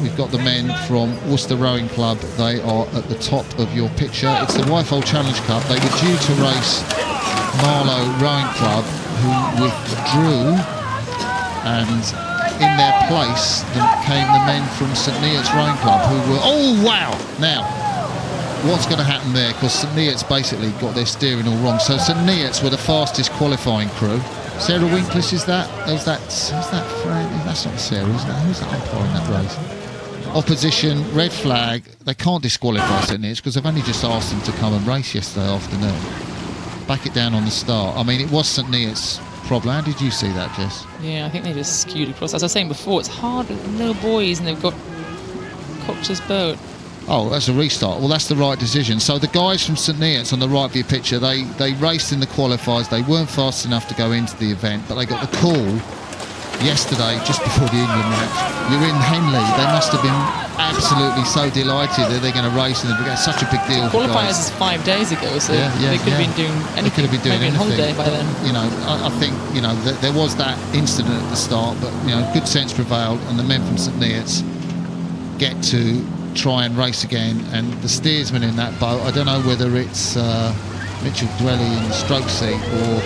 we've got the men from Worcester Rowing Club. They are at the top of your picture. It's the Wyfold Challenge Cup. They were due to race Marlow Rowing Club, who withdrew, and in their place came the men from St Neots Rowing Club, who were, oh wow! Now, what's going to happen there? Because St Neots basically got their steering all wrong. So St Neots were the fastest qualifying crew. Sarah Winklis, is that? Who's that? That's not Sarah, is that? Who's that umpiring that race? Opposition, red flag. They can't disqualify St Neots because they've only just asked them to come and race yesterday afternoon. Back it down on the start. I mean, it was St Neots' problem. How did you see that, Jess? Yeah, I think they just skewed across. As I was saying before, it's hard with no boys and they've got Cox's boat. Oh, that's a restart. Well, that's the right decision. So the guys from St Neots on the right of your picture, they raced in the qualifiers. They weren't fast enough to go into the event, but they got the call yesterday, just before the England match. You're in Henley. They must have been absolutely so delighted that they're going to race, and it's such a big deal. Qualifiers is 5 days ago, so they could have been doing anything. They could have been doing anything. Holiday by then. You know, I think there was that incident at the start, but good sense prevailed, and the men from St Neots get to try and race again. And the steersman in that boat, I don't know whether it's Mitchell Dwelly in the stroke seat or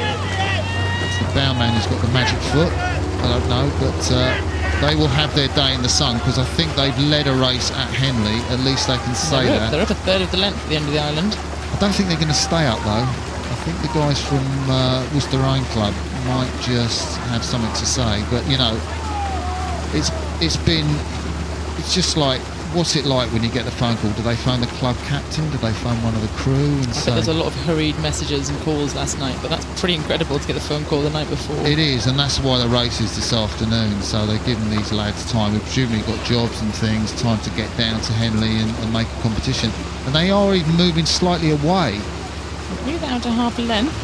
it's the bow man who's got the magic foot. I don't know, but they will have their day in the sun, because I think they've led a race at Henley. At least they can say that. They're up a third of the length at the end of the island. I don't think they're going to stay up though. I think the guys from Worcester Rowing Club might just have something to say. But it's just like, what's it like when you get the phone call? Do they phone the club captain? Do they phone one of the crew and say? There's a lot of hurried messages and calls last night, but that's pretty incredible to get the phone call the night before. It is, and that's why the race is this afternoon. So they're giving these lads time. We've presumably got jobs and things, time to get down to Henley and make a competition. And they are even moving slightly away. Move out to half a length.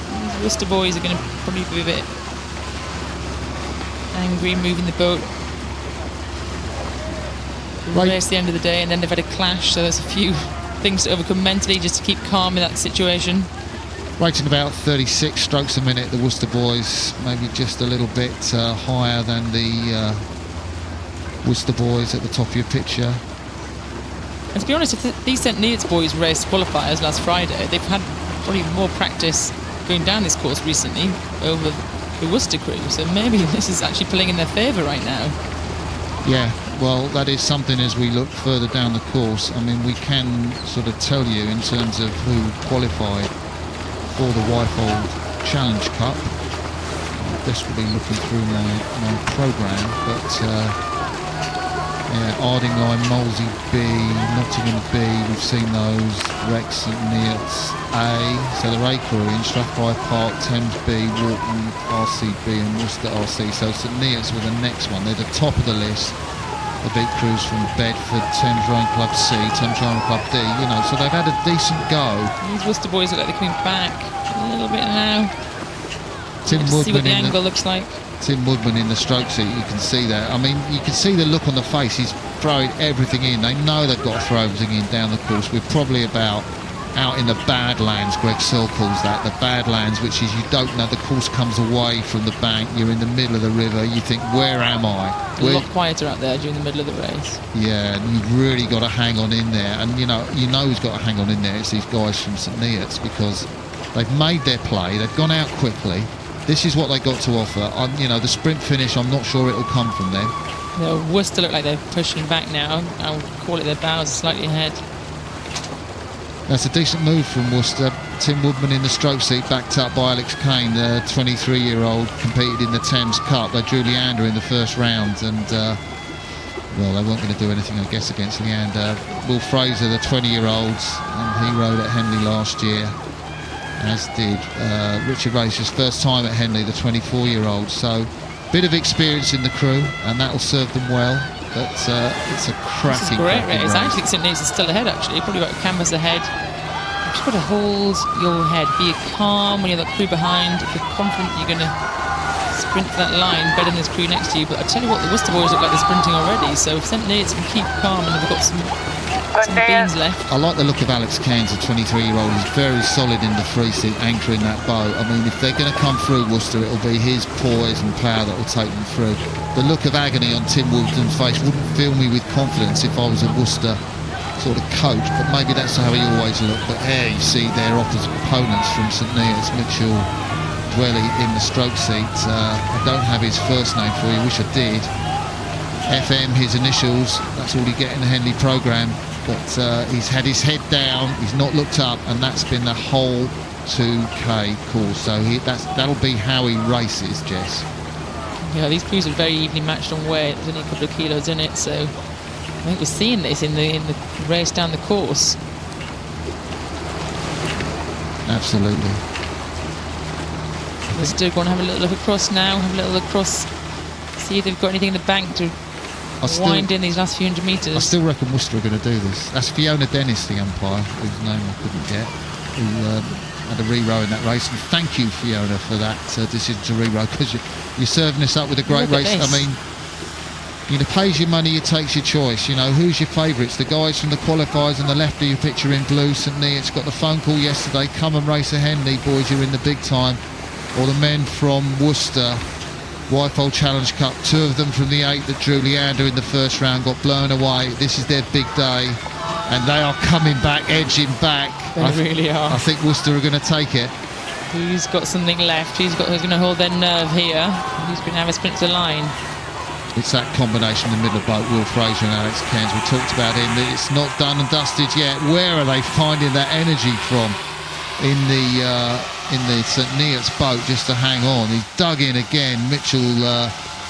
These Worcester boys are going to probably be a bit angry moving the boat. Right. Race the end of the day, and then they've had a clash, so there's a few things to overcome mentally just to keep calm in that situation. Rating about 36 strokes a minute, the Worcester boys, maybe just a little bit higher than the Worcester boys at the top of your picture. And to be honest, if these St Neots boys raced qualifiers last Friday, they've had probably more practice going down this course recently over the Worcester crew, so maybe this is actually playing in their favour right now. Yeah, well, that is something as we look further down the course. I mean, we can sort of tell you in terms of who qualified for the Wyfold Challenge Cup. I'm desperately looking through my programme, but Ardingline, Molesey B, Nottingham B, we've seen those, Rex and Neots A, so they're A crew in Strathclyde Park, Thames B, Walton RCB and Worcester RC. So St Neots were the next one. They're the top of the list. The big crews from Bedford, Thames Rowing Club C, Thames Rowing Club D, so they've had a decent go. These Worcester boys look like they're coming back a little bit now. Tim Woodman, see what the angle looks like. Tim Woodman in the stroke seat, you can see that. I mean, you can see the look on the face. He's throwing everything in. They know they've got to throw everything in down the course. We're probably about out in the Badlands, Greg Searle calls that, the Badlands, which is you don't know, the course comes away from the bank, you're in the middle of the river, you think, where am I? A lot quieter out there during the middle of the race. Yeah, and you've really got to hang on in there. And you know who's got to hang on in there? It's these guys from St Neots, because they've made their play, they've gone out quickly. This is what they got to offer. The sprint finish, I'm not sure it'll come from them. Worcester look like they're pushing back now. I'll call it their bows slightly ahead. That's a decent move from Worcester. Tim Woodman in the stroke seat, backed up by Alex Kane, the 23-year-old, competed in the Thames Cup. They drew Leander in the first round, and they weren't going to do anything, I guess, against Leander. Will Fraser, the 20-year-old, and he rode at Henley last year, as did Richard Race's first time at Henley, the 24-year-old. So, bit of experience in the crew, and that'll serve them well. But it's a cracking, great cracking race. race. I think St Neots is still ahead, actually. Probably about a canvas ahead. You've just got to hold your head. Be calm when you're that crew behind. If you're confident you're going to sprint for that line better than this crew next to you. But I tell you what, the Worcester boys look like they're sprinting already. So if St Neots can keep calm and they've got some some beans left. I like the look of Alex Cairns, a 23-year-old. He's very solid in the free seat, anchoring that boat. I mean, if they're going to come through Worcester, it'll be his poise and power that will take them through. The look of agony on Tim Woolton's face wouldn't fill me with confidence if I was a Worcester sort of coach, but maybe that's how he always looked. But there you see their opponents from St Neots, Mitchell Dwelly in the stroke seat. I don't have his first name for you, wish I did. FM, his initials, that's all you get in the Henley programme. But he's had his head down, he's not looked up, and that's been the whole 2K course. So that'll be how he races, Jess. Yeah, these crews are very evenly matched on weight. There's only a couple of kilos in it, so I think we're seeing this in the race down the course. Absolutely. We're still going to have a little look across now, see if they've got anything in the bank to wind in these last few hundred metres. I still reckon Worcester are going to do this. That's Fiona Dennis, the umpire, whose name I couldn't get, who had a re-row in that race. And thank you, Fiona, for that decision to re-row, because you're serving us up with a great race. I mean, you know, pays your money, it takes your choice. You know, who's your favourites? The guys from the qualifiers on the left of your picture in blue, St Neots got the phone call yesterday, come and race a Henley, boys, you're in the big time. Or the men from Worcester, Wyfold Challenge Cup, 2 of them from the 8 that drew Leander in the first round, got blown away. This is their big day, and they are coming back, edging back. They really are. I think Worcester are going to take it. Who's got something left? Who's going to hold their nerve here? Who's going to have a sprint to the line? It's that combination in the middle of boat, Will Fraser and Alex Cairns. We talked about him. It's not done and dusted yet. Where are they finding that energy from in the St Neots boat just to hang on? He's dug in again. Mitchell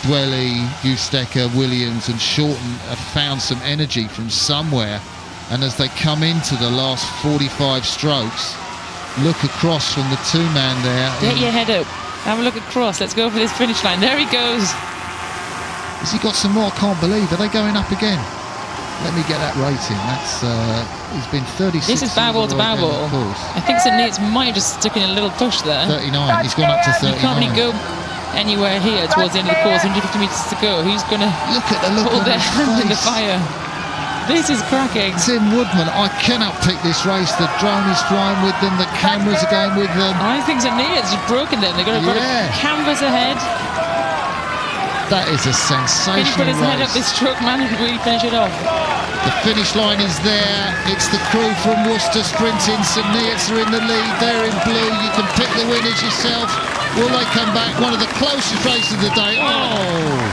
Dwelly, Eustecker, Williams and Shorten have found some energy from somewhere, and as they come into the last 45 strokes, look across from the 2-man there. Get your head up, have a look across, let's go for this finish line. There he goes. Has he got some more? I can't believe. Are they going up again? Let me get that rating. That's he's been 36. This is bow ball to bow ball. I think St Neots might have just stuck in a little push there. 39. He's gone up to 39. You can't really go anywhere here towards the end of the course. 150 metres to go. Who's going to hold their hand in the fire? This is cracking. Tim Woodman, I cannot pick this race. The drone is flying with them. The cameras are going with them. I think St Neots have broken them. They've got a canvas ahead. That is a sensational race. Can he put his head up this stroke, man, and really finish it off? The finish line is there. It's the crew from Worcester sprinting. St Neots are in the lead. They're in blue. You can pick the winners yourself. Will they come back? One of the closest races of the day. Oh,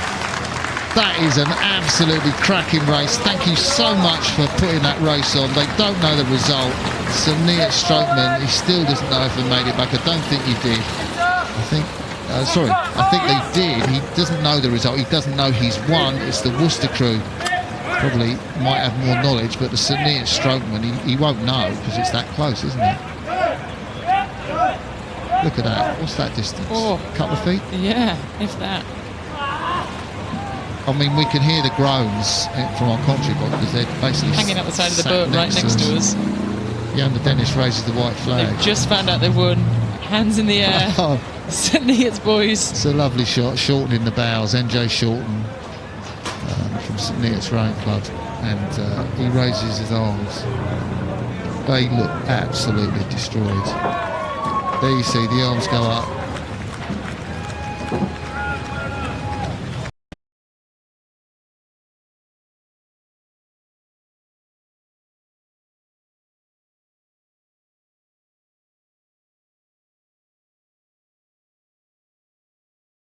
that is an absolutely cracking race. Thank you so much for putting that race on. They don't know the result. St Neots strokeman, he still doesn't know if he made it back. I don't think he did. I think they did. He doesn't know the result. He doesn't know he's won. It's the Worcester crew. Probably might have more knowledge, but the St Neots strokeman, he won't know because it's that close, isn't it? Look at that. What's that distance? Oh, a couple of feet? Yeah, if that. I mean, we can hear the groans from our commentary box because they're basically hanging out the side of the boat right next to us. Fiona Dennis raises the white flag. They've just found out they've won. Hands in the air. St Neots boys. It's a lovely shot. Shorten in the bows. NJ Shorten from St Neots Rowing Club, and he raises his arms. They look absolutely destroyed. There you see the arms go up.